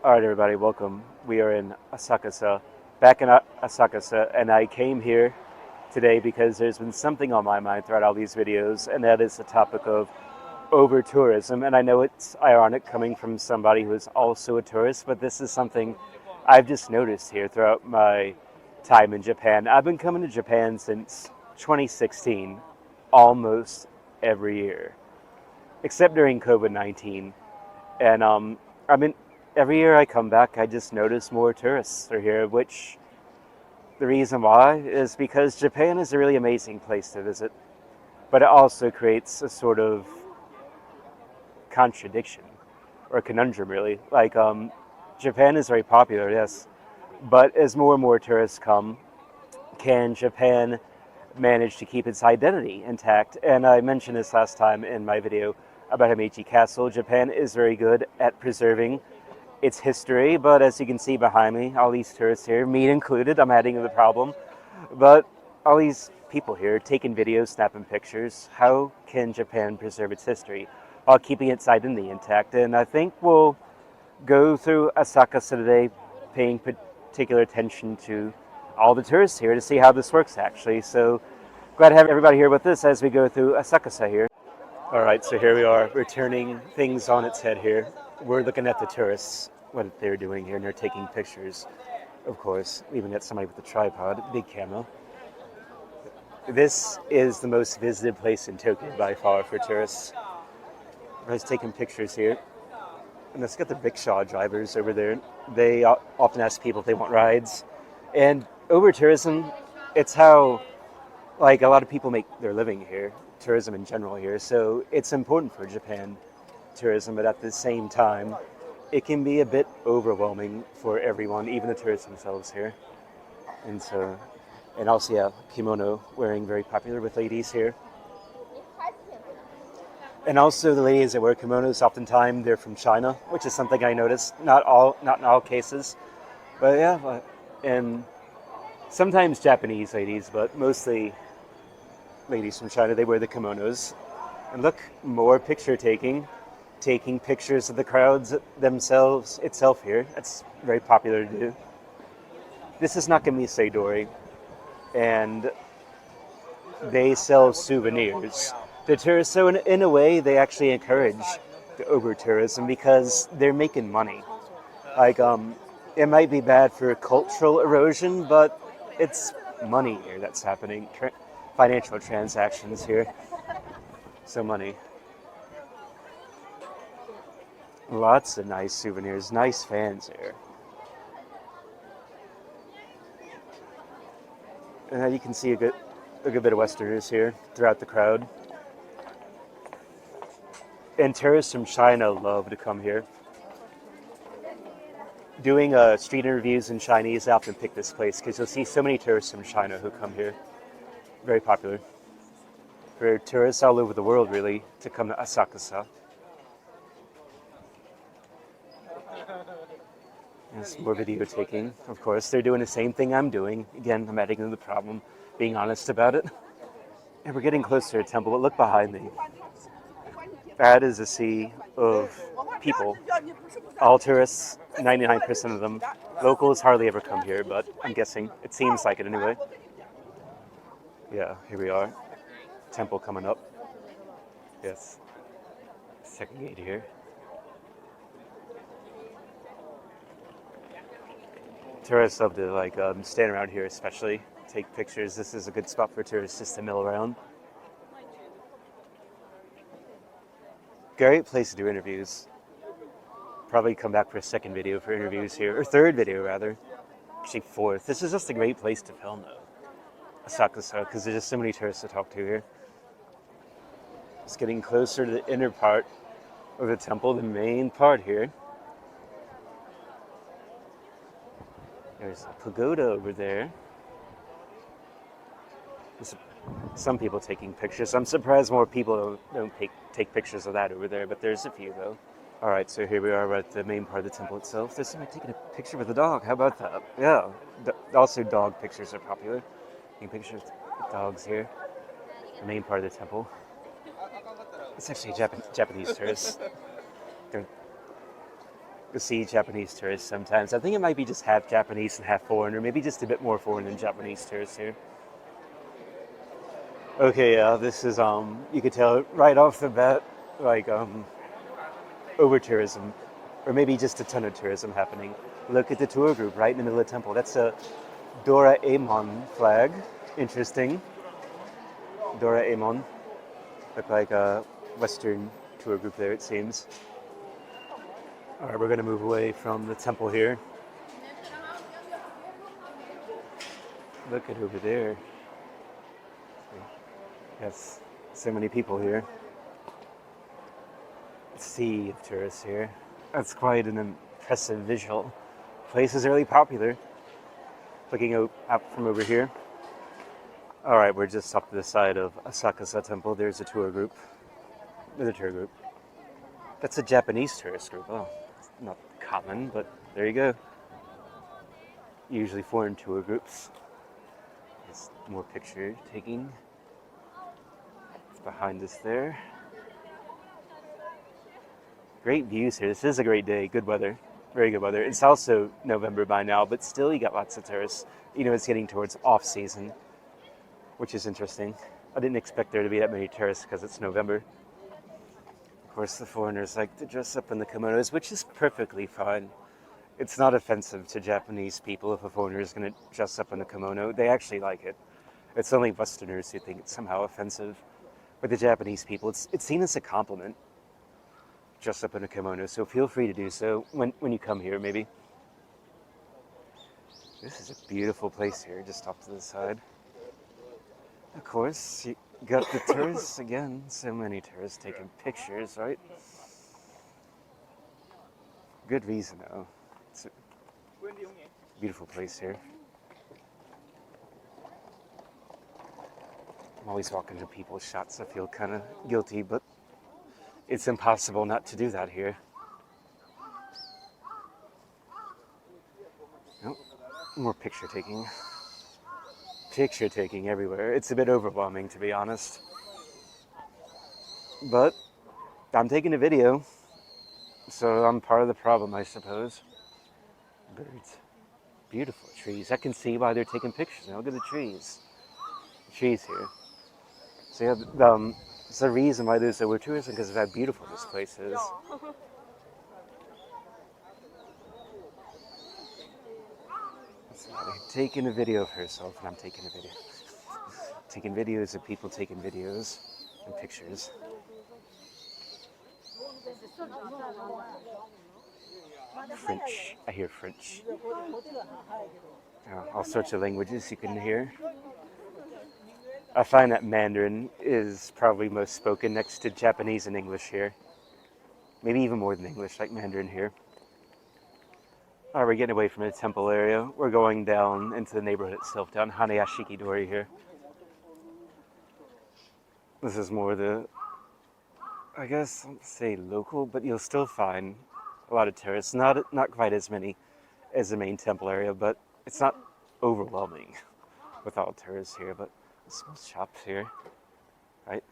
All right, everybody, welcome. We are in Asakusa, back in Asakusa, and I came here today because there's been something on my mind throughout all these videos, and that is the topic of over-tourism. And I know it's ironic coming from somebody who is also a tourist, but this is something I've just noticed here throughout my time in Japan. I've been coming to Japan since 2016, almost every year, except during COVID-19. And I mean, every year I come back, I just notice more tourists are here, which the reason why is because Japan is a really amazing place to visit, but it also creates a sort of contradiction or conundrum, really. Like, Japan is very popular, yes, but as more and more tourists come, can Japan manage to keep its identity intact? And I mentioned this last time in my video about Himeji Castle. Japan is very good at preserving its history, but as you can see behind me, all these tourists here, me included, I'm adding to the problem, but all these people here taking videos, snapping pictures. How can Japan preserve its history while keeping its identity intact? And I think we'll go through Asakusa today, paying particular attention to all the tourists here to see how this works actually. So glad to have everybody here with us as we go through Asakusa here. All right, so here we are. We're turning things on its head here. We're looking at the tourists, what they're doing here, and they're taking pictures, of course. We even got somebody with a tripod, big camera. This is the most visited place in Tokyo by far for tourists. Everybody's taking pictures here. And let's get the rickshaw drivers over there. They often ask people if they want rides. And over tourism, it's how, like, a lot of people make their living here, tourism in general here. So it's important for Japan tourism, but at the same time, it can be a bit overwhelming for everyone, even the tourists themselves here. And so, and also, yeah, kimono wearing very popular with ladies here. And also the ladies that wear kimonos, oftentimes they're from China, which is something I noticed. Not in all cases, but yeah, and sometimes Japanese ladies, but mostly ladies from China, they wear the kimonos. And look, more picture taking pictures of the crowds themselves itself here. That's very popular to do. This is Nakamise Dori, and they sell souvenirs to tourists. So in a way, they actually encourage the over-tourism because they're making money. Like, it might be bad for cultural erosion, but it's money here that's happening. Financial transactions here. So money. Lots of nice souvenirs, nice fans here. And you can see a good bit of Westerners here throughout the crowd. And tourists from China love to come here. Doing street interviews in Chinese, I often pick this place because you'll see so many tourists from China who come here. Very popular. For tourists all over the world, really, to come to Asakusa. There's more video taking, of course. They're doing the same thing I'm doing. Again, I'm adding to the problem, being honest about it. And we're getting closer to the temple, but look behind me. That is a sea of people. All tourists, 99% of them. Locals hardly ever come here, but I'm guessing. It seems like it anyway. Yeah, here we are. Temple coming up. Yes. Second gate here. Tourists love to stand around here, especially take pictures. This is a good spot for tourists just to mill around. Great place to do interviews. Probably come back for a second video for interviews here, or third video rather. Actually fourth. This is just a great place to film though. Asakusa, because there's just so many tourists to talk to here. It's getting closer to the inner part of the temple, the main part here. There's a pagoda over there. There's some people taking pictures. I'm surprised more people don't take pictures of that over there, but there's a few though. All right, so here we are at the main part of the temple itself. There's somebody taking a picture with a dog. How about that? Yeah. Also, dog pictures are popular. Taking pictures with dogs here. The main part of the temple. It's actually a Japanese tourist. You'll see Japanese tourists sometimes. I think it might be just half Japanese and half foreign, or maybe just a bit more foreign than Japanese tourists here. Okay, yeah, this is you could tell right off the bat, like over tourism, or maybe just a ton of tourism happening. Look at the tour group right in the middle of the temple. That's a Doraemon flag. Interesting. Doraemon. Look like a Western tour group there, it seems. All right, we're going to move away from the temple here. Look at over there. Yes, so many people here. Sea of tourists here. That's quite an impressive visual. Place is really popular. Looking out from over here. All right, we're just up to the side of Asakusa Temple. There's a tour group. There's a tour group. That's a Japanese tourist group. Oh, it's not common, but there you go. Usually foreign tour groups. There's more picture taking. It's behind us there. Great views here. This is a great day. Good weather. Very good weather. It's also November by now, but still you got lots of tourists. You know, it's getting towards off season, which is interesting. I didn't expect there to be that many tourists because it's November. Of course, the foreigners like to dress up in the kimonos, which is perfectly fine. It's not offensive to Japanese people if a foreigner is going to dress up in a kimono. They actually like it. It's only Westerners who think it's somehow offensive. But the Japanese people, it's seen as a compliment. Dress up in a kimono, so feel free to do so when you come here, maybe. This is a beautiful place here, just off to the side. Of course, you got the tourists again. So many tourists taking pictures, right? Good reason, though. It's a beautiful place here. I'm always walking to people's shots. I feel kind of guilty, but it's impossible not to do that here. Oh, more picture taking. Picture taking everywhere. It's a bit overwhelming, to be honest. But I'm taking a video, so I'm part of the problem, I suppose. Birds. Beautiful trees. I can see why they're taking pictures now. Look at the trees. The trees here. So yeah, it's the reason why there's overtourism, because of how beautiful this place is. Somebody taking a video of herself, and I'm taking a video. Taking videos of people taking videos and pictures. French. I hear French. All sorts of languages you can hear. I find that Mandarin is probably most spoken next to Japanese and English here. Maybe even more than English, like Mandarin here. All right, we're getting away from the temple area. We're going down into the neighborhood itself, down Hanayashiki-dori here. This is more the, I guess, let's say local, but you'll still find a lot of tourists. Not quite as many as the main temple area, but it's not overwhelming with all tourists here. But small shops here, right?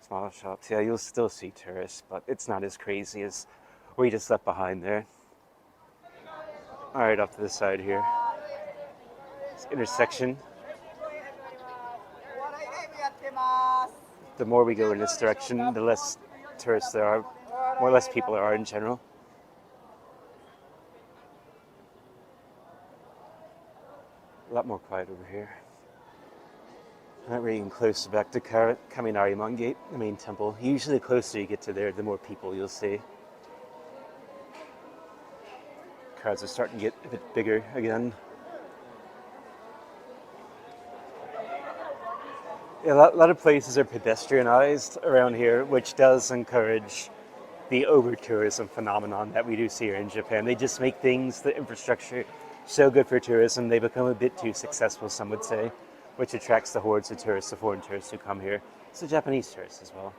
Small shops. Yeah, you'll still see tourists, but it's not as crazy as we just left behind there. All right, off to the side here. This intersection. The more we go in this direction, the less tourists there are, more or less people there are in general. A lot more quiet over here. Not really even close back to Kaminarimon Gate, the main temple. Usually the closer you get to there, the more people you'll see. Crowds are starting to get a bit bigger again. Yeah, a lot of places are pedestrianized around here, which does encourage the over-tourism phenomenon that we do see here in Japan. They just make things, the infrastructure, so good for tourism, they become a bit too successful, some would say, which attracts the hordes of tourists, the foreign tourists who come here. It's the Japanese tourists as well.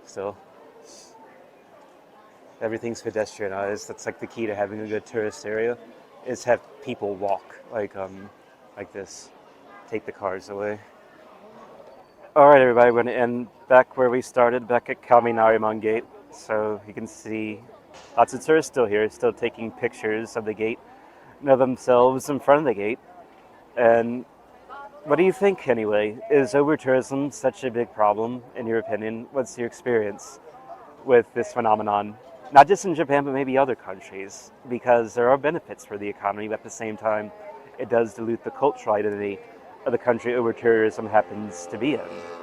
Still, everything's pedestrianized. That's like the key to having a good tourist area, is have people walk like this. Take the cars away. All right, everybody, we're going to end back where we started, back at Kaminarimon Gate. So you can see Lots of tourists still here, still taking pictures of the gate, of themselves in front of the gate. And what do you think anyway? Is over-tourism such a big problem in your opinion? What's your experience with this phenomenon? Not just in Japan, but maybe other countries, because there are benefits for the economy, but at the same time, it does dilute the cultural identity of the country over-tourism happens to be in.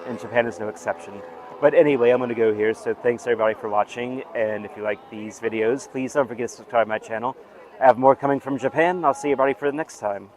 And Japan is no exception. But anyway, I'm going to go here, so thanks everybody for watching, and if you like these videos, please don't forget to subscribe to my channel. I have more coming from Japan, and I'll see everybody for the next time.